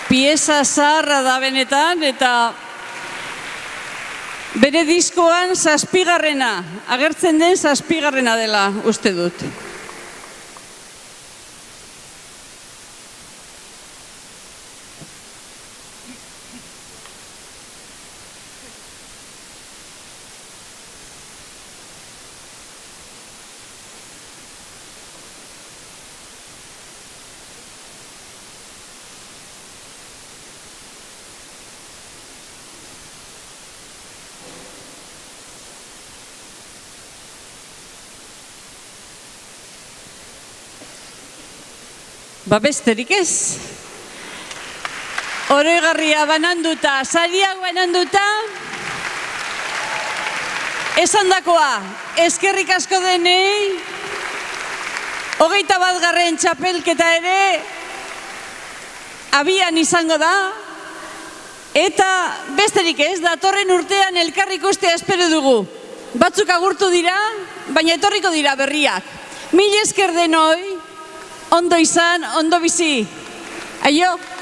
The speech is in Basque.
pieza zaharra da benetan, eta bere diskoan zazpigarrena, agertzen den zazpigarrena dela uste dut. Besterik ez. Oroigarria bananduta, sariak bananduta, esandakoa, eskerrik asko denei, 21. txapelketa ere abian izango da, eta besterik ez, datorren urtean elkar ikustea espero dugu. Batzuk agurtu dira, baina etorriko dira berriak. Mil esker denoi, ondo izan, ondo bizi. Aio!